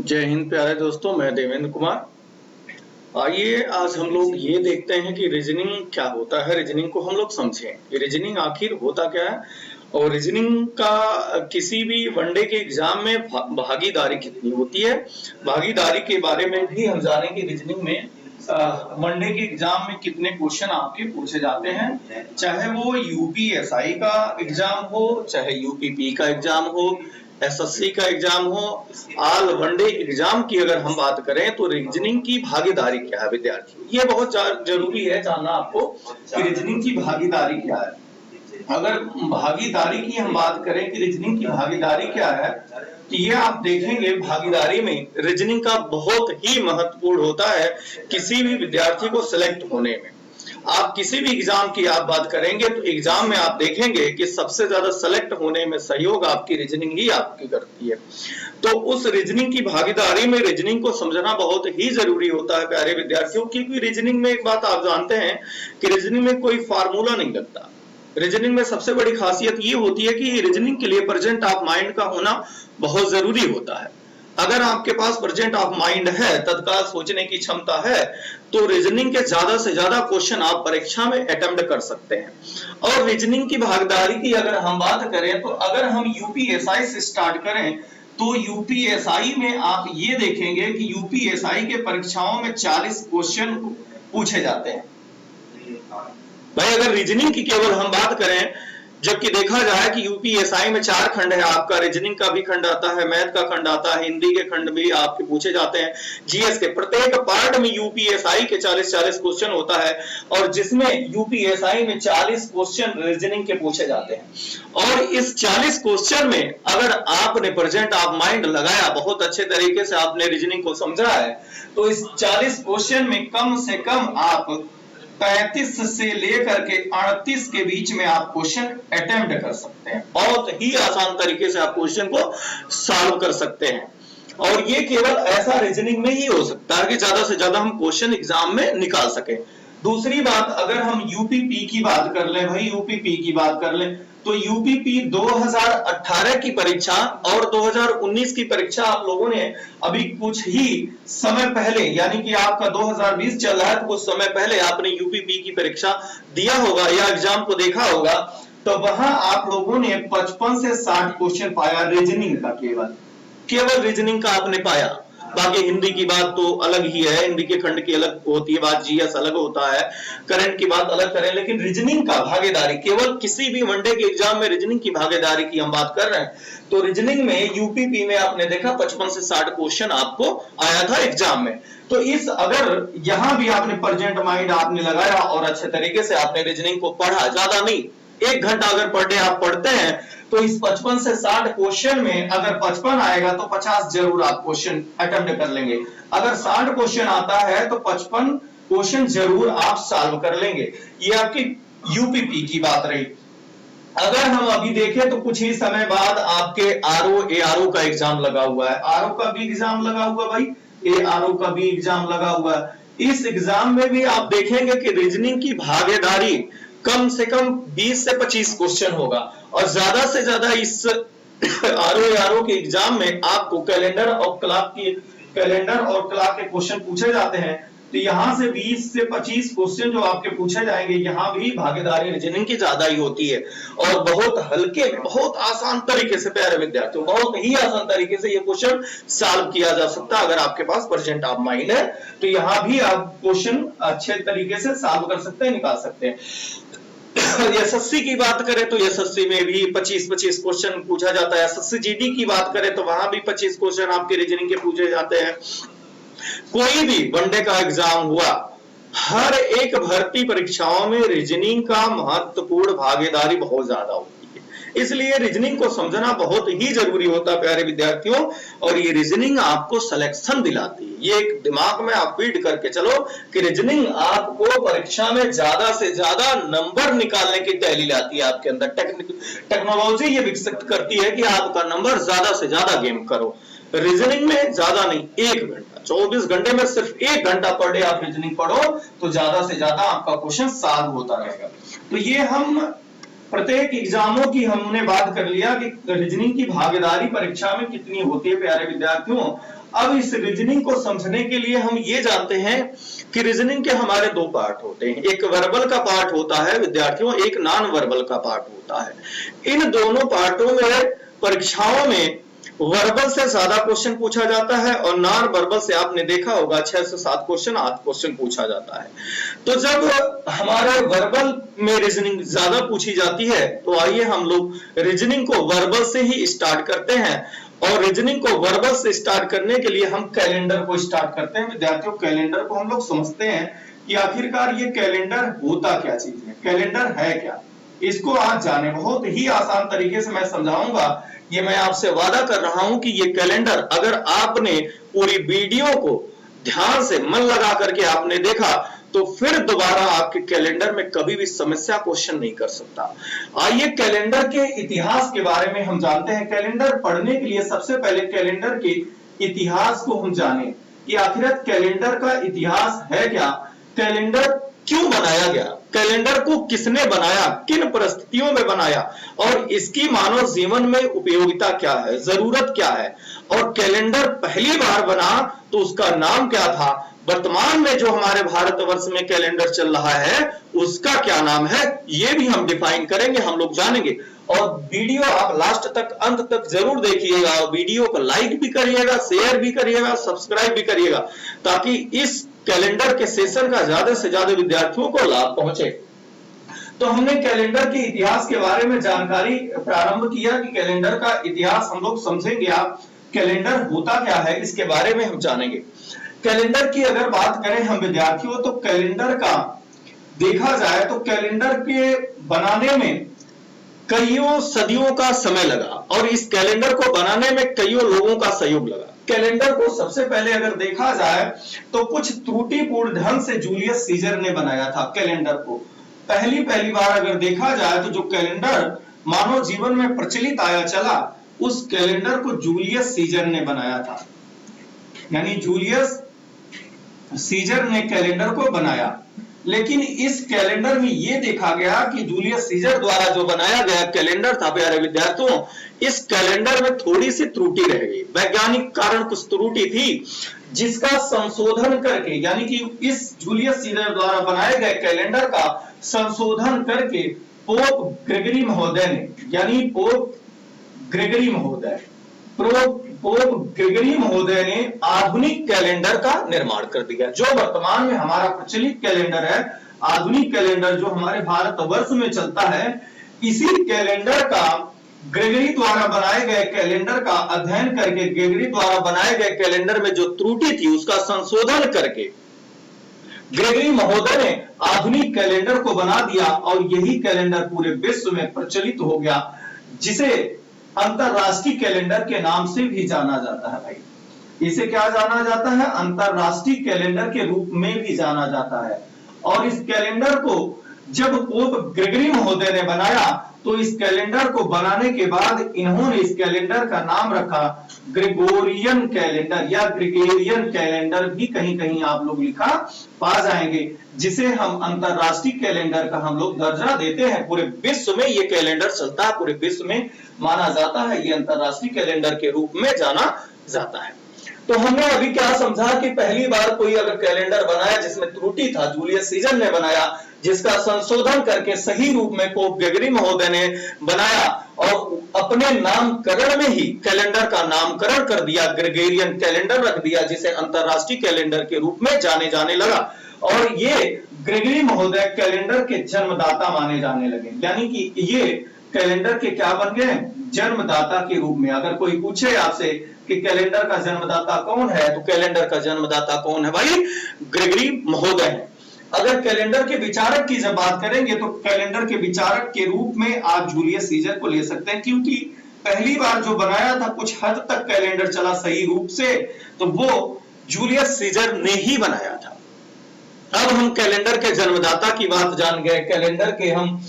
जय हिंद प्यारे दोस्तों, मैं देवेंद्र कुमार। आइए आज हम लोग ये देखते हैं कि रीजनिंग क्या होता है। रीजनिंग को हम लोग समझें कि रीजनिंग आखिर होता क्या है और रीजनिंग का किसी भी वनडे के एग्जाम में भागीदारी कितनी होती है, भागीदारी के बारे में भी हम जानेंगे। रीजनिंग में वनडे के एग्जाम में कितने क्वेश्चन आपके पूछे जाते हैं, चाहे वो यूपीएसआई का एग्जाम हो, चाहे यूपीपी का एग्जाम हो, एसएससी का एग्जाम हो, ऑल वनडे एग्जाम की अगर हम बात करें तो रीजनिंग की भागीदारी क्या है विद्यार्थियों, ये बहुत जरूरी है जानना आपको कि रीजनिंग की भागीदारी क्या है। अगर भागीदारी की हम बात करें कि रीजनिंग की भागीदारी क्या है, तो ये आप देखेंगे भागीदारी में रीजनिंग का बहुत ही महत्वपूर्ण होता है किसी भी विद्यार्थी को सिलेक्ट होने में। आप किसी भी एग्जाम की आप बात करेंगे तो एग्जाम में आप देखेंगे कि सबसे ज्यादा सेलेक्ट होने में सहयोग आपकी रीजनिंग ही आपकी करती है। तो उस रीजनिंग की भागीदारी में रीजनिंग को समझना बहुत ही जरूरी होता है प्यारे विद्यार्थियों, क्योंकि रीजनिंग में एक बात आप जानते हैं कि रीजनिंग में कोई फार्मूला नहीं लगता। रीजनिंग में सबसे बड़ी खासियत ये होती है कि रीजनिंग के लिए प्रेजेंट ऑफ माइंड का होना बहुत जरूरी होता है। अगर आपके पास प्रेजेंट ऑफ माइंड है, तत्काल सोचने की क्षमता है, तो रीजनिंग के ज्यादा से ज्यादा क्वेश्चन आप परीक्षा में अटेम्प्ट कर सकते हैं। और रीजनिंग की भागीदारी की अगर हम बात करें तो अगर हम यूपीएसआई से स्टार्ट करें तो यूपीएसआई में आप ये देखेंगे कि यूपीएसआई के परीक्षाओं में 40 क्वेश्चन पूछे जाते हैं। भाई अगर रीजनिंग की केवल हम बात करें, जबकि देखा जाए कि यूपीएसआई में 4 खंड है, आपका रीजनिंग का भी खंड आता है, मैथ का खंड आता है, हिंदी के खंड भी आपके पूछे जाते हैं, जीएस के प्रत्येक पार्ट में यूपीएसआई के 40 क्वेश्चन होता है और जिसमें यूपीएसआई में 40 क्वेश्चन रीजनिंग के पूछे जाते हैं। और इस 40 क्वेश्चन में अगर आपने प्रेजेंट ऑफ माइंड लगाया, बहुत अच्छे तरीके से आपने रीजनिंग को समझा है, तो इस 40 क्वेश्चन में कम से कम आप 35 से लेकर के 38 के बीच में आप क्वेश्चन अटेम्प्ट कर सकते हैं। बहुत ही आसान तरीके से आप क्वेश्चन को सॉल्व कर सकते हैं और ये केवल ऐसा रीजनिंग में ही हो सकता है कि ज्यादा से ज्यादा हम क्वेश्चन एग्जाम में निकाल सके। दूसरी बात, अगर हम यूपीपी की बात कर लें, भाई यूपीपी की बात कर लें, तो यूपीपी 2018 की परीक्षा और 2019 की परीक्षा आप लोगों ने अभी कुछ ही समय पहले, यानी कि आपका 2020 चल रहा है तो कुछ समय पहले आपने यूपीपी की परीक्षा दिया होगा या एग्जाम को देखा होगा, तो वहां आप लोगों ने 55 से 60 क्वेश्चन पाया रीजनिंग का, केवल रीजनिंग का आपने पाया। बाकी हिंदी की बात तो अलग ही है, हिंदी के खंड की अलग होती है बात, जीएस अलग होता है, करंट की बात अलग करें, लेकिन रीजनिंग का भागीदारी केवल किसी भी वनडे के एग्जाम में रीजनिंग की भागीदारी की हम बात कर रहे हैं, तो रीजनिंग में यूपीपी में आपने देखा 55 से 60 क्वेश्चन आपको आया था एग्जाम में। तो इस अगर यहां भी आपने प्रेजेंट माइंड आपने लगाया और अच्छे तरीके से आपने रीजनिंग को पढ़ा, ज्यादा नहीं, 1 घंटा अगर पर डे आप पढ़ते हैं, तो इस 55 से 60 क्वेश्चन में अगर 55 आएगा तो 50 जरूर आप क्वेश्चन अटेम्प्ट कर लेंगे। अगर 60 क्वेश्चन आता है तो 55 क्वेश्चन जरूर आप सॉल्व कर लेंगे। ये आपकी यूपीपी की बात रही। अगर हम अभी देखें तो कुछ ही समय बाद आपके आरओ एआरओ का एग्जाम लगा हुआ है, आरओ का भी एग्जाम लगा हुआ भाई, एआरओ का भी एग्जाम लगा हुआ है। इस एग्जाम में भी आप देखेंगे कि रीजनिंग की भागीदारी कम से कम 20 से 25 क्वेश्चन होगा और ज्यादा से ज्यादा इस आरओ के एग्जाम में आपको कैलेंडर और क्लॉक के क्वेश्चन पूछे जाते हैं। तो यहां से 20 से 25 क्वेश्चन जो आपके पूछे जाएंगे, यहां भी भागीदारी रीजनिंग की ज्यादा ही होती है और बहुत हल्के, बहुत आसान तरीके से प्यारे विद्यार्थियों, बहुत ही आसान तरीके से ये क्वेश्चन सॉल्व किया जा सकता है। अगर आपके पास प्रेजेंट ऑफ माइंड है तो यहां भी आप क्वेश्चन अच्छे तरीके से सॉल्व कर सकते हैं, निकाल सकते हैं। एसएससी की बात करें तो एसएससी में भी 25-25 क्वेश्चन पूछा जाता है। एसएससी जीडी की बात करें तो वहां भी 25 क्वेश्चन आपके रीजनिंग के पूछे जाते हैं। कोई भी वनडे का एग्जाम हुआ, हर एक भर्ती परीक्षाओं में रीजनिंग का महत्वपूर्ण भागीदारी बहुत ज्यादा होती है, इसलिए रीजनिंग को समझना बहुत ही जरूरी होता है प्यारे विद्यार्थियों। और ये रीजनिंग आपको सिलेक्शन दिलाती है, ये एक दिमाग में आप फीड करके चलो कि रीजनिंग आपको परीक्षा में ज्यादा से ज्यादा नंबर निकालने की तैयारी लाती है। आपके अंदर टेक्नोलॉजी ये विकसित करती है कि आपका नंबर ज्यादा से ज्यादा गेम करो। रीजनिंग में ज्यादा नहीं, 1 घंटा, 24 घंटे में सिर्फ 1 घंटा पर डे आप रीजनिंग पढ़ो तो ज्यादा से ज्यादा आपका क्वेश्चन सॉल्व होता रहेगा। तो ये हम प्रत्येक एग्जामों की हमने बात कर लिया कि रीजनिंग की भागीदारी परीक्षा में कितनी होती है प्यारे विद्यार्थियों। अब इस रीजनिंग को समझने के लिए हम ये जानते हैं कि रीजनिंग के हमारे दो पार्ट होते हैं, एक वर्बल का पार्ट होता है विद्यार्थियों, एक नॉन वर्बल का पार्ट होता है। इन दोनों पार्टों में परीक्षाओं में वर्बल से ज्यादा क्वेश्चन पूछा जाता है और नॉन वर्बल से आपने देखा होगा 6 से 7 क्वेश्चन 8 क्वेश्चन पूछा जाता है। तो जब हमारे वर्बल में रीजनिंग ज्यादा पूछी जाती है तो आइए हम लोग रीजनिंग को वर्बल से ही स्टार्ट करते हैं। और रीजनिंग को वर्बल से स्टार्ट करने के लिए हम कैलेंडर को स्टार्ट करते हैं विद्यार्थियों। कैलेंडर को हम लोग समझते हैं कि आखिरकार ये कैलेंडर होता क्या चीज है, कैलेंडर है क्या, इसको आज जाने। बहुत ही आसान तरीके से मैं समझाऊंगा, ये मैं आपसे वादा कर रहा हूं कि ये कैलेंडर अगर आपने पूरी वीडियो को ध्यान से मन लगा करके आपने देखा तो फिर दोबारा आपके कैलेंडर में कभी भी समस्या क्वेश्चन नहीं कर सकता। आइए कैलेंडर के इतिहास के बारे में हम जानते हैं। कैलेंडर पढ़ने के लिए सबसे पहले कैलेंडर के इतिहास को हम जाने कि आखिर कैलेंडर का इतिहास है क्या, कैलेंडर क्यों बनाया गया, कैलेंडर को किसने बनाया, किन परिस्थितियों में बनाया और इसकी मानव जीवन में उपयोगिता क्या है, जरूरत क्या है, और कैलेंडर पहली बार बना तो उसका नाम क्या था, वर्तमान में जो हमारे भारतवर्ष में कैलेंडर चल रहा है उसका क्या नाम है, ये भी हम डिफाइन करेंगे, हम लोग जानेंगे। और वीडियो आप लास्ट तक अंत तक जरूर देखिएगा, वीडियो को लाइक भी करिएगा, शेयर भी करिएगा, सब्सक्राइब भी करिएगा ताकि इस कैलेंडर के सेशन का ज्यादा से ज्यादा विद्यार्थियों को लाभ पहुंचे। तो हमने कैलेंडर के इतिहास के बारे में जानकारी प्रारंभ किया कि कैलेंडर का इतिहास हम लोग समझेंगे। आप कैलेंडर होता क्या है इसके बारे में हम जानेंगे। कैलेंडर की अगर बात करें हम विद्यार्थियों तो कैलेंडर का देखा जाए तो कैलेंडर के बनाने में कईयों सदियों का समय लगा और इस कैलेंडर को बनाने में कईयों लोगों का सहयोग लगा। कैलेंडर को सबसे पहले अगर देखा जाए तो कुछ त्रुटिपूर्ण ढंग से जूलियस सीजर ने बनाया था। कैलेंडर को पहली बार अगर देखा जाए तो जो कैलेंडर मानव जीवन में प्रचलित आया चला उस कैलेंडर को जूलियस सीजर ने बनाया था, यानी जूलियस सीजर ने कैलेंडर को बनाया। लेकिन इस कैलेंडर में यह देखा गया कि जूलियस सीजर द्वारा जो बनाया गया कैलेंडर था प्यारे विद्यार्थियों, इस कैलेंडर में थोड़ी सी त्रुटि रह गई, वैज्ञानिक कारण कुछ त्रुटि थी जिसका संशोधन करके, यानी कि इस जूलियस सीजर द्वारा बनाए गए कैलेंडर का संशोधन करके पोप ग्रेगरी महोदय ने, यानी पोप ग्रेगरी महोदय ने आधुनिक कैलेंडर का निर्माण कर दिया। जो वर्तमान में हमारा प्रचलित कैलेंडर है, आधुनिक कैलेंडर जो हमारे भारतवर्ष में चलता है, इसी कैलेंडर का ग्रेगरी द्वारा बनाए गए कैलेंडर का अध्ययन करके, ग्रेगरी द्वारा बनाए गए कैलेंडर में जो त्रुटि थी उसका संशोधन करके ग्रेगरी महोदय ने आधुनिक कैलेंडर को बना दिया और यही कैलेंडर पूरे विश्व में प्रचलित हो गया, जिसे अंतरराष्ट्रीय कैलेंडर के नाम से भी जाना जाता है। भाई इसे क्या जाना जाता है, अंतरराष्ट्रीय कैलेंडर के रूप में भी जाना जाता है। और इस कैलेंडर को जब पोप ग्रेगरी महोदय ने बनाया तो इस कैलेंडर को बनाने के बाद इन्होंने इस कैलेंडर का नाम रखा ग्रेगोरियन कैलेंडर या ग्रेगोरियन कैलेंडर भी कहीं कहीं आप लोग लिखा पा जाएंगे, जिसे हम अंतरराष्ट्रीय कैलेंडर का हम लोग दर्जा देते हैं। पूरे विश्व में ये कैलेंडर चलता है, पूरे विश्व में माना जाता है, ये अंतरराष्ट्रीय कैलेंडर के रूप में जाना जाता है। तो हमने अभी क्या समझा कि पहली बार कोई अगर कैलेंडर बनाया जिसमें त्रुटि था, जूलियस सीजर ने बनाया, जिसका संशोधन करके सही रूप में पोप ग्रेगरी महोदय ने बनाया और अपने नामकरण में ही कैलेंडर का नामकरण कर दिया, ग्रेगोरियन कैलेंडर रख दिया, जिसे अंतरराष्ट्रीय कैलेंडर के रूप में जाने लगा। और ये ग्रेगरी महोदय कैलेंडर के जन्मदाता माने जाने लगे, यानी कि ये कैलेंडर के क्या बन गए, जन्मदाता के रूप में। अगर कोई पूछे आपसे कि कैलेंडर का जन्मदाता कौन है, तो कैलेंडर का जन्मदाता कौन है, भाई ग्रेगरी महोदय है। अगर कैलेंडर के विचारक की जब बात करेंगे तो कैलेंडर के विचारक के रूप में आप जूलियस सीजर को ले सकते हैं, क्योंकि पहली बार जो बनाया था कुछ हद तक कैलेंडर चला सही रूप से, तो वो जूलियस सीजर ने ही बनाया था। अब हम कैलेंडर के जन्मदाता की बात जान गए, कैलेंडर के हम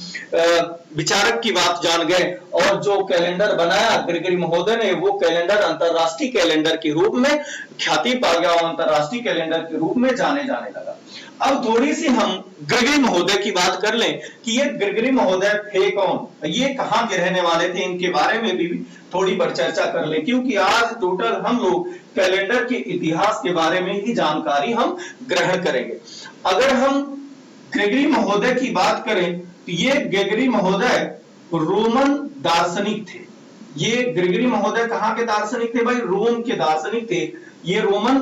विचारक की बात जान गए, और जो कैलेंडर बनाया ग्रेगरी महोदय ने, वो कैलेंडर अंतरराष्ट्रीय कैलेंडर के रूप में ख्याति पा गया और अंतरराष्ट्रीय कैलेंडर के रूप में जाने जाने लगा। अब थोड़ी सी हम ग्रेगरी महोदय की बात कर लें कि ये ग्रेगरी महोदय थे कौन, ये कहां के रहने वाले थे, इनके बारे में भी थोड़ी पर चर्चा कर लें, क्योंकि आज टोटल हम लोग कैलेंडर के इतिहास के बारे में ही जानकारी हम ग्रहण करेंगे। अगर हम ग्रेगरी महोदय की बात करें तो ये ग्रेगरी महोदय रोमन दार्शनिक थे। ये ग्रेगरी महोदय कहां के दार्शनिक थे भाई? रोम के दार्शनिक थे, ये रोमन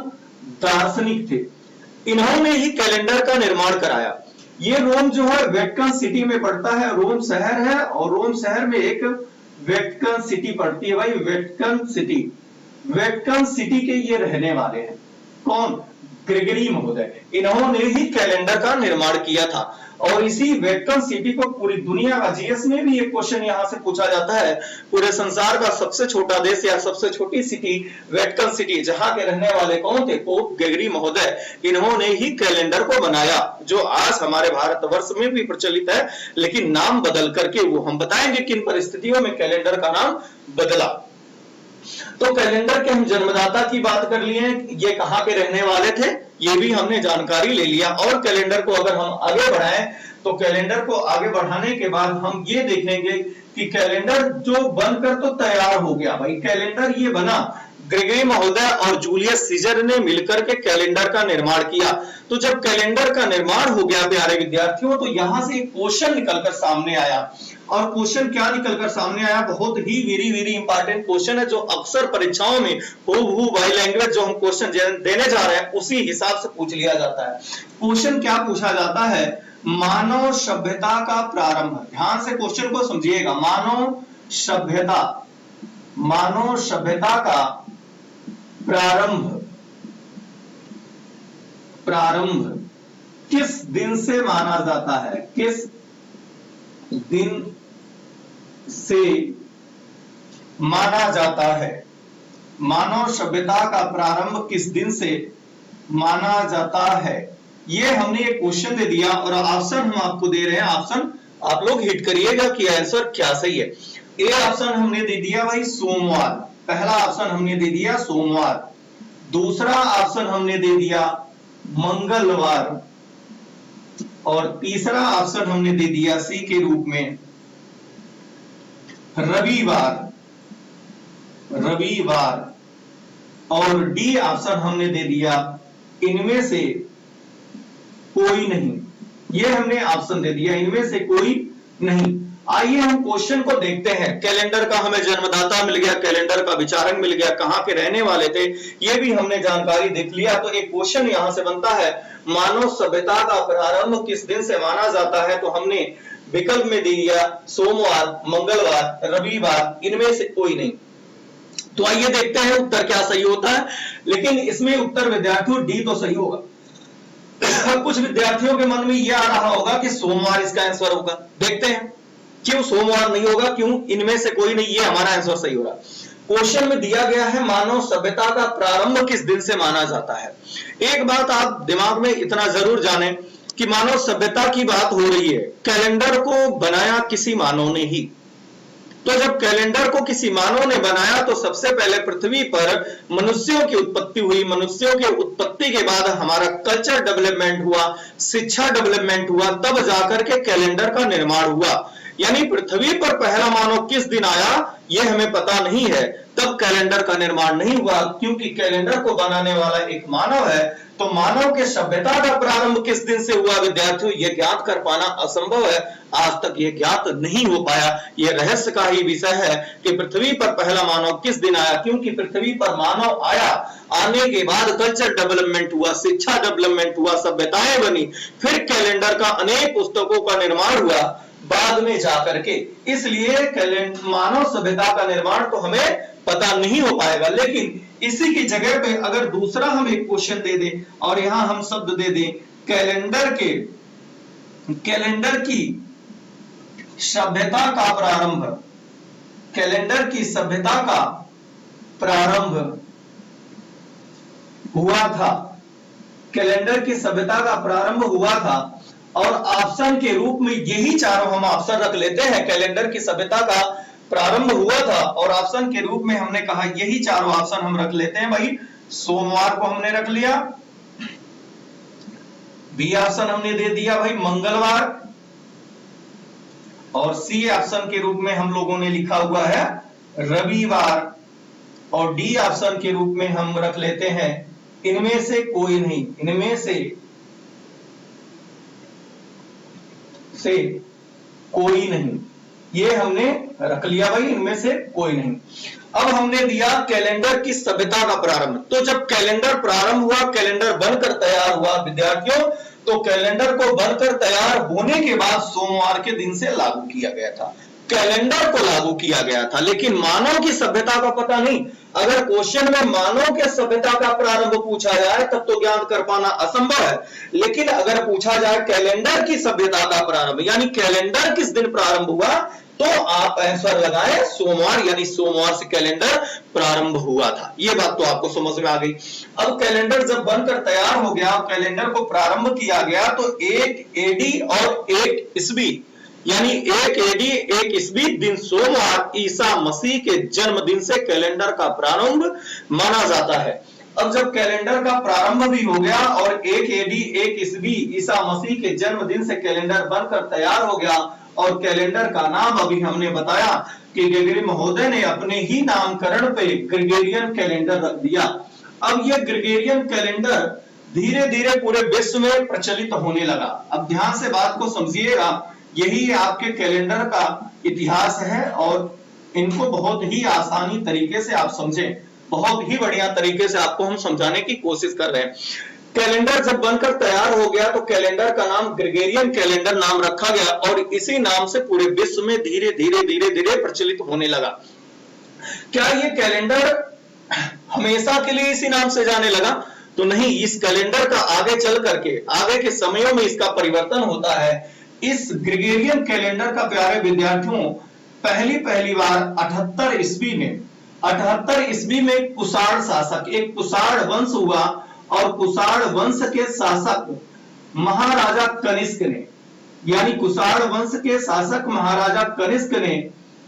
दार्शनिक थे। इन्होंने ही कैलेंडर का निर्माण कराया। ये रोम जो है वेटिकन सिटी में पड़ता है, रोम शहर है और रोम शहर में एक वेटिकन सिटी पड़ती है भाई, वेटिकन सिटी। वेटिकन सिटी के ये रहने वाले हैं। कौन? ग्रेगरी महोदय। इन्होंने ही कैलेंडर का निर्माण किया था और इसी वेटिकन सिटी को पूरी दुनिया का, जीएस में भी एक क्वेश्चन यहां से पूछा जाता है, पूरे संसार का सबसे छोटा देश या सबसे छोटी सिटी वेटिकन सिटी, जहां के रहने वाले कौन थे? पोप ग्रेगरी महोदय। इन्होंने ही कैलेंडर को बनाया, जो आज हमारे भारतवर्ष में भी प्रचलित है, लेकिन नाम बदल करके, वो हम बताएंगे किन परिस्थितियों में कैलेंडर का नाम बदला। तो कैलेंडर के हम जन्मदाता की बात कर लिए, ये कहां के रहने वाले थे, ये भी हमने जानकारी ले लिया। और कैलेंडर को अगर हम आगे बढ़ाएं तो कैलेंडर को आगे बढ़ाने के बाद हम ये देखेंगे कि कैलेंडर जो बनकर तो तैयार हो गया भाई, कैलेंडर ये बना, ग्रेगरी महोदय और जूलियस सीजर ने मिलकर के कैलेंडर का निर्माण किया। तो जब कैलेंडर का निर्माण हो गया प्यारे विद्यार्थियों, तो यहां से एक क्वेश्चन निकलकर सामने आया। और क्वेश्चन क्या निकलकर सामने आया? बहुत ही वेरी वेरी इंपॉर्टेंट क्वेश्चन है, जो अक्सर परीक्षाओं में हूबहू बाय लैंग्वेज जो हम क्वेश्चन देने जा रहे हैं उसी हिसाब से पूछ लिया जाता है। क्वेश्चन क्या पूछा जाता है? मानव सभ्यता का प्रारंभ। ध्यान से क्वेश्चन को समझिएगा। मानव सभ्यता का प्रारंभ किस दिन से माना जाता है? किस दिन से माना जाता है? मानव सभ्यता का प्रारंभ किस दिन से माना जाता है? ये हमने एक क्वेश्चन दे दिया और ऑप्शन हम आपको दे रहे हैं। ऑप्शन आप लोग हिट करिएगा कि आंसर क्या सही है। ए ऑप्शन हमने दे दिया भाई सोमवार, पहला ऑप्शन हमने दे दिया सोमवार। दूसरा ऑप्शन हमने दे दिया मंगलवार और तीसरा ऑप्शन हमने दे दिया सी के रूप में रविवार और डी ऑप्शन हमने दे दिया इनमें से कोई नहीं। ये हमने ऑप्शन दे दिया इनमें से कोई नहीं। आइए हम क्वेश्चन को देखते हैं। कैलेंडर का हमें जन्मदाता मिल गया, कैलेंडर का विचारक मिल गया, कहां के रहने वाले थे ये भी हमने जानकारी देख लिया। तो एक क्वेश्चन यहां से बनता है, मानव सभ्यता का प्रारंभ किस दिन से माना जाता है? तो हमने विकल्प में दे दिया सोमवार, मंगलवार, रविवार, इनमें से कोई नहीं। तो आइए देखते हैं उत्तर क्या सही होता है। लेकिन इसमें उत्तर विद्यार्थियों डी तो सही होगा। कुछ विद्यार्थियों के मन में यह आ रहा होगा कि सोमवार इसका आंसर होगा। देखते हैं क्यों सोमवार नहीं होगा, क्यों इनमें से कोई नहीं, ये हमारा आंसर सही होगा। क्वेश्चन में दिया गया है मानव सभ्यता का प्रारंभ किस दिन से माना जाता है। एक बात आप दिमाग में इतना जरूर जानें कि मानव सभ्यता की बात हो रही है, कैलेंडर को बनाया किसी मानव ने ही। तो जब कैलेंडर को किसी मानव ने बनाया तो सबसे पहले पृथ्वी पर मनुष्यों की उत्पत्ति हुई। मनुष्यों की उत्पत्ति के बाद हमारा कल्चर डेवलपमेंट हुआ, शिक्षा डेवलपमेंट हुआ, तब जाकर के कैलेंडर का निर्माण हुआ। यानी पृथ्वी पर पहला मानव किस दिन आया यह हमें पता नहीं है, तब कैलेंडर का निर्माण नहीं हुआ। क्योंकि कैलेंडर को बनाने वाला एक मानव है, तो मानव के सभ्यता का प्रारंभ किस दिन से हुआ विद्यार्थियों, यह ज्ञात कर पाना असंभव है। आज तक यह ज्ञात नहीं हो पाया। यह रहस्य का ही विषय है कि पृथ्वी पर पहला मानव किस दिन आया। क्योंकि पृथ्वी पर मानव आया, आने के बाद कल्चर डेवलपमेंट हुआ, शिक्षा डेवलपमेंट हुआ, सभ्यताएं बनी, फिर कैलेंडर का अनेक पुस्तकों का निर्माण हुआ बाद में जाकर के। इसलिए मानव सभ्यता का निर्माण तो हमें पता नहीं हो पाएगा। लेकिन इसी की जगह पे अगर दूसरा हम एक क्वेश्चन दे दें और यहां हम शब्द दे दें कैलेंडर की सभ्यता का प्रारंभ, कैलेंडर की सभ्यता का प्रारंभ हुआ था कैलेंडर की सभ्यता का प्रारंभ हुआ था, और ऑप्शन के रूप में यही चारों हम ऑप्शन रख लेते हैं। कैलेंडर की सभ्यता का प्रारंभ हुआ था और ऑप्शन के रूप में हमने कहा यही चारों ऑप्शन हम रख लेते हैं। भाई सोमवार को हमने रख लिया, बी ऑप्शन हमने दे दिया भाई मंगलवार, और सी ऑप्शन के रूप में हम लोगों ने लिखा हुआ है रविवार, और डी ऑप्शन के रूप में हम रख लेते हैं इनमें से कोई नहीं, इनमें से कोई नहीं, ये हमने रख लिया भाई, इनमें से कोई नहीं। अब हमने दिया कैलेंडर की सभ्यता का प्रारंभ। तो जब कैलेंडर प्रारंभ हुआ, कैलेंडर बनकर तैयार हुआ विद्यार्थियों, तो कैलेंडर को बनकर तैयार होने के बाद सोमवार के दिन से लागू किया गया था, कैलेंडर को लागू किया गया था। लेकिन मानव की सभ्यता का पता नहीं। अगर क्वेश्चन में मानव के सभ्यता का प्रारंभ पूछा जाए तब तो ज्ञात कर पाना असंभव है, लेकिन अगर पूछा जाए कैलेंडर की सभ्यता का प्रारंभ, यानी कैलेंडर किस दिन प्रारंभ हुआ, तो आप आंसर लगाएं सोमवार, यानी सोमवार से कैलेंडर प्रारंभ हुआ था। ये बात तो आपको समझ में आ गई। अब कैलेंडर जब बनकर तैयार हो गया, कैलेंडर को प्रारंभ किया गया, तो 1 एडी और 1 ईस्वी, यानी 1 एडी 1 ईस्वी दिन सोमवार ईसा मसीह के जन्मदिन से कैलेंडर का प्रारंभ माना जाता है। अब जब कैलेंडर का प्रारंभ भी हो गया और 1 एडी 1 ईस्वी ईसा मसीह के जन्मदिन से कैलेंडर बनकर तैयार हो गया, और कैलेंडर का नाम अभी हमने बताया कि ग्रेगरी महोदय ने अपने ही नामकरण पे ग्रेगोरियन कैलेंडर रख दिया। अब ये ग्रेगोरियन कैलेंडर धीरे धीरे पूरे विश्व में प्रचलित होने लगा। अब ध्यान से बात को समझिएगा, यही आपके कैलेंडर का इतिहास है, और इनको बहुत ही आसानी तरीके से आप समझें, बहुत ही बढ़िया तरीके से आपको हम समझाने की कोशिश कर रहे हैं। कैलेंडर जब बनकर तैयार हो गया तो कैलेंडर का नाम ग्रेगोरियन कैलेंडर नाम रखा गया, और इसी नाम से पूरे विश्व में धीरे धीरे प्रचलित होने लगा। क्या ये कैलेंडर हमेशा के लिए इसी नाम से जाने लगा? तो नहीं, इस कैलेंडर का आगे चल करके आगे के समयों में इसका परिवर्तन होता है। इस ग्रेगोरियन कैलेंडर का प्यारे विद्यार्थियों पहली बार 78 ईस्वी में कुषाण शासक, एक कुषाण वंश हुआ, और कुषाण वंश के शासक महाराजा कनिष्क ने, यानी कुषाण वंश के शासक महाराजा कनिष्क ने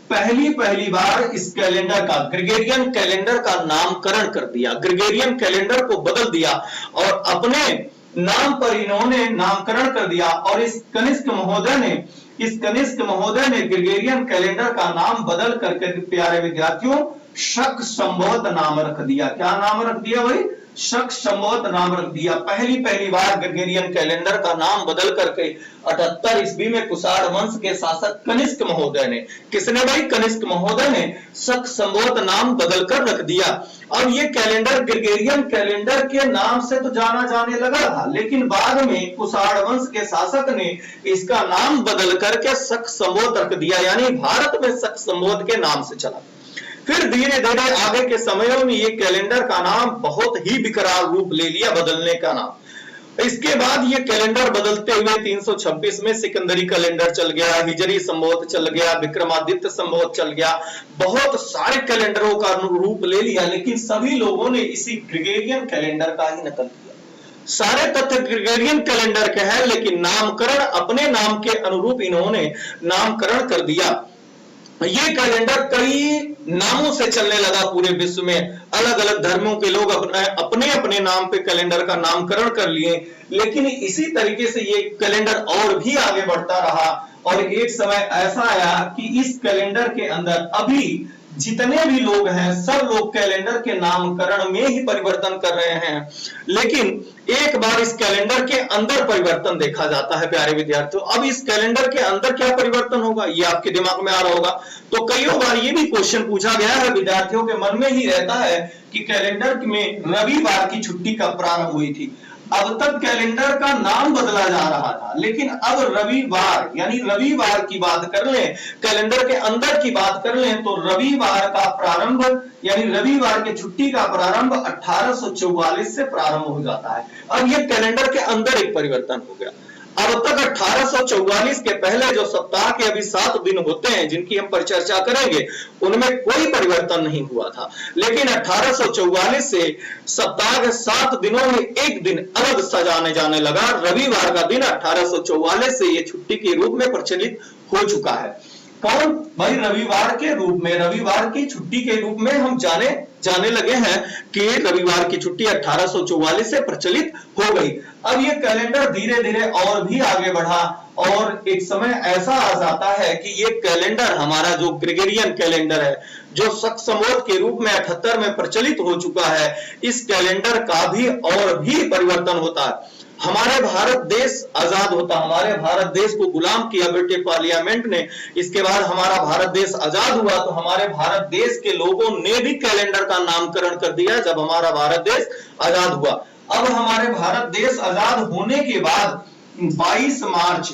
पहली बार इस कैलेंडर का, ग्रेगोरियन कैलेंडर का नामकरण कर दिया, ग्रेगोरियन कैलेंडर को बदल दिया और अपने नाम पर इन्होंने नामकरण कर दिया। और इस कनिष्क महोदय ने ग्रेगोरियन कैलेंडर का नाम बदल करके प्यारे विद्यार्थियों शक संवत नाम रख दिया। क्या नाम रख दिया भाई? शक संवत नाम रख दिया। पहली बार ग्रेगोरियन कैलेंडर का नाम बदल करके 78 ईस्वी में कुषाण वंश के शासक कनिष्क महोदय ने, किसने भाई? कनिष्क महोदय ने शक संवत नाम बदलकर रख दिया। अब ये कैलेंडर ग्रेगोरियन कैलेंडर के नाम से तो जाना जाने लगा था, लेकिन बाद में कुषाण वंश के शासक ने इसका नाम बदल करके शक संवत रख दिया, यानी भारत में शक संवत के नाम से चला। फिर धीरे धीरे आगे के समयों में ये कैलेंडर का नाम बहुत ही विकराल रूप ले लिया, बदलने का नाम। इसके बाद ये कैलेंडर बदलते हुए 326 में सिकंदरी कैलेंडर चल गया, हिजरी संवत चल गया, विक्रमादित्य संवत चल गया, बहुत सारे कैलेंडरों का रूप ले लिया, लेकिन सभी लोगों ने इसी ग्रेगोरियन कैलेंडर का ही नकल किया। सारे तथ्य ग्रेगोरियन कैलेंडर के हैं, लेकिन नामकरण अपने नाम के अनुरूप इन्होंने नामकरण कर दिया। ये कैलेंडर कई नामों से चलने लगा पूरे विश्व में, अलग अलग धर्मों के लोग अपने अपने नाम पे कैलेंडर का नामकरण कर लिए, लेकिन इसी तरीके से ये कैलेंडर और भी आगे बढ़ता रहा। और एक समय ऐसा आया कि इस कैलेंडर के अंदर अभी जितने भी लोग हैं सब लोग कैलेंडर के नामकरण में ही परिवर्तन कर रहे हैं, लेकिन एक बार इस कैलेंडर के अंदर परिवर्तन देखा जाता है प्यारे विद्यार्थियों। अब इस कैलेंडर के अंदर क्या परिवर्तन होगा ये आपके दिमाग में आ रहा होगा। तो कई बार ये भी क्वेश्चन पूछा गया है, विद्यार्थियों के मन में ही रहता है कि कैलेंडर में रविवार की छुट्टी कब प्रारंभ हुई थी। अब तक कैलेंडर का नाम बदला जा रहा था, लेकिन अब रविवार, यानी रविवार की बात कर लें, कैलेंडर के अंदर की बात कर लें, तो रविवार का प्रारंभ, यानी रविवार की छुट्टी का प्रारंभ 1844 से प्रारंभ हो जाता है। अब ये कैलेंडर के अंदर एक परिवर्तन हो गया। अब तक 1844 के पहले जो सप्ताह के अभी 7 दिन होते हैं जिनकी हम परिचर्चा करेंगे, उनमें कोई परिवर्तन नहीं हुआ था। लेकिन 1844 से सप्ताह के 7 दिनों में एक दिन अलग सा जाने लगा। रविवार का दिन 1844 से ये छुट्टी के रूप में प्रचलित हो चुका है। कौन भाई? रविवार के रूप में, रविवार की छुट्टी के रूप में हम जाने लगे हैं कि रविवार की छुट्टी 1844 से प्रचलित हो गई। अब ये कैलेंडर धीरे धीरे और भी आगे बढ़ा और एक समय ऐसा आ जाता है कि ये कैलेंडर हमारा जो ग्रेगोरियन कैलेंडर है, जो शक संवत के रूप में 78 में प्रचलित हो चुका है, इस कैलेंडर का भी और भी परिवर्तन होता है। हमारे भारत देश आजाद होता, हमारे भारत देश को गुलाम किया ब्रिटिश पार्लियामेंट ने, इसके बाद हमारा भारत देश आजाद हुआ तो हमारे भारत देश के लोगों ने भी कैलेंडर का नामकरण कर दिया जब हमारा भारत देश आजाद हुआ। अब हमारे भारत देश आजाद होने के बाद 22 मार्च,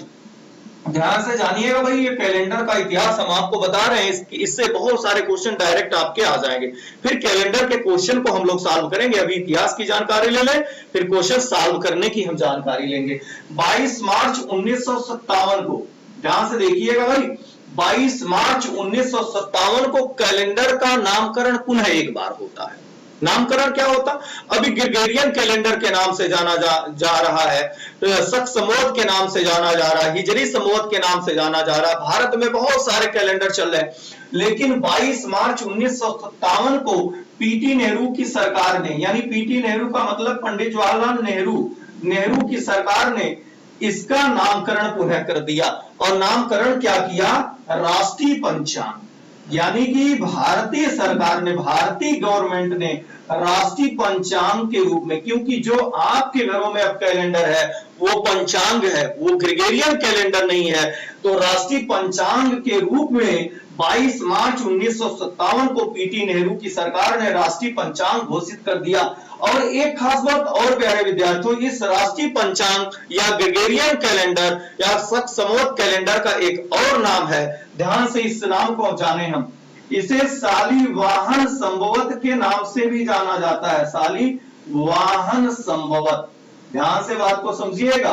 ध्यान से जानिएगा भाई, ये कैलेंडर का इतिहास हम आपको बता रहे हैं, इससे बहुत सारे क्वेश्चन डायरेक्ट आपके आ जाएंगे। फिर कैलेंडर के क्वेश्चन को हम लोग सॉल्व करेंगे। अभी इतिहास की जानकारी ले लें, फिर क्वेश्चन सॉल्व करने की हम जानकारी लेंगे। 22 मार्च 1957 को, ध्यान से देखिएगा भाई, 22 मार्च 1957 को कैलेंडर का नामकरण पुनः एक बार होता है। नामकरण क्या होता? अभी ग्रेगोरियन कैलेंडर के नाम से जाना जा रहा है, शक संवत के नाम से जाना जा रहा है, हिजरी संवत के नाम से जाना जा रहा है। भारत में बहुत सारे कैलेंडर चल रहे हैं, लेकिन 22 मार्च 1957 को पीटी नेहरू की सरकार ने, यानी पीटी नेहरू का मतलब पंडित जवाहरलाल नेहरू की सरकार ने इसका नामकरण पुनः कर दिया। और नामकरण क्या किया? राष्ट्रीय पंचांग, यानी कि भारतीय सरकार ने, भारतीय गवर्नमेंट ने राष्ट्रीय पंचांग के रूप में, क्योंकि जो आपके घरों में अब कैलेंडर है वो पंचांग है, वो ग्रेगोरियन कैलेंडर नहीं है, तो राष्ट्रीय पंचांग के रूप में 22 मार्च 1957 को पीटी नेहरू की सरकार ने राष्ट्रीय पंचांग घोषित कर दिया। और एक खास बात और प्यारे विद्यार्थियों, इस राष्ट्रीय पंचांग या ग्रेगोरियन कैलेंडर या शक संवत कैलेंडर का एक और नाम है, ध्यान से इस नाम को जाने हम, इसे शालिवाहन संवत के नाम से भी जाना जाता है। शालिवाहन संवत, ध्यान से बात को समझिएगा।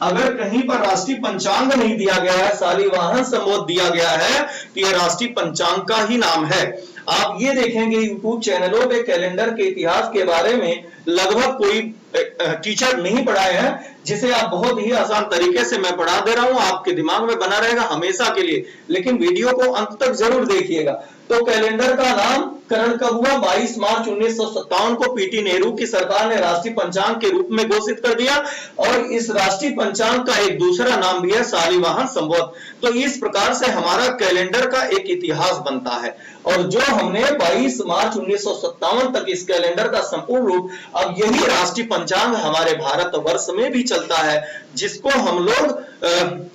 अगर कहीं पर राष्ट्रीय पंचांग नहीं दिया गया है, शालिवाहन संवत दिया गया है, तो यह राष्ट्रीय पंचांग का ही नाम है। आप ये देखेंगे यूट्यूब चैनलों पे कैलेंडर के इतिहास के बारे में लगभग कोई टीचर नहीं पढ़ाए हैं, जिसे आप बहुत ही आसान तरीके से मैं पढ़ा दे रहा हूं, आपके दिमाग में बना रहेगा हमेशा के लिए। लेकिन वीडियो को अंत तक जरूर देखिएगा। तो कैलेंडर का नामकरण कब हुआ? 22 मार्च 1957 को पीटी नेहरू की सरकार ने राष्ट्रीय पंचांग के रूप में घोषित कर दिया। और इस राष्ट्रीय पंचांग का एक दूसरा नाम भी है शालिवाहन संवत। तो इस प्रकार से हमारा कैलेंडर का एक इतिहास बनता है। और जो हमने 22 मार्च 1957 तक इस कैलेंडर का संपूर्ण रूप, अब यही राष्ट्रीय पंचांग हमारे भारत वर्ष में भी चलता है, जिसको हम लोग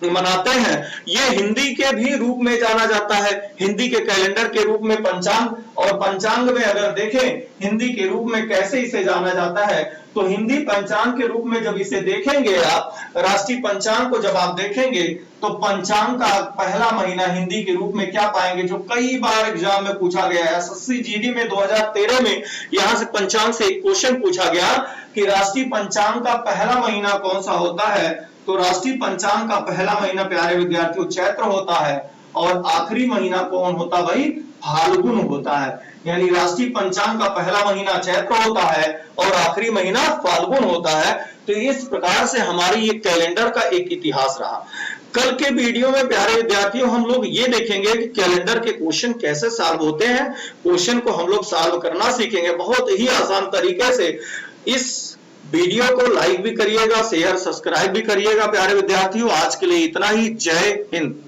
मनाते हैं। ये हिंदी के भी रूप में जाना जाता है, हिंदी के कैलेंडर के रूप में पंचांग। और पंचांग में अगर देखें हिंदी के रूप में कैसे इसे जाना जाता है, तो हिंदी पंचांग के रूप में जब इसे देखेंगे आप, राष्ट्रीय पंचांग को जब आप देखेंगे, तो पंचांग का पहला महीना हिंदी के रूप में क्या पाएंगे, जो कई बार एग्जाम में पूछा गया है। एसएससी जीडी में 2013 में यहां से पंचांग से एक क्वेश्चन पूछा गया कि राष्ट्रीय पंचांग का पहला महीना कौन सा होता है। तो राष्ट्रीय पंचांग का पहला महीना प्यारे विद्यार्थियों चैत्र होता है, और आखिरी महीना कौन होता भाई? फाल्गुन होता है। यानी राष्ट्रीय पंचांग का पहला महीना चैत्र होता है और आखिरी महीना फाल्गुन होता है। तो इस प्रकार से हमारी ये कैलेंडर का एक इतिहास रहा। कल के वीडियो में प्यारे विद्यार्थियों हम लोग ये देखेंगे कि कैलेंडर के क्वेश्चन कैसे सॉल्व होते हैं। क्वेश्चन को हम लोग सॉल्व करना सीखेंगे बहुत ही आसान तरीके से। इस वीडियो को लाइक भी करिएगा, शेयर सब्सक्राइब भी करिएगा प्यारे विद्यार्थियों। आज के लिए इतना ही। जय हिंद।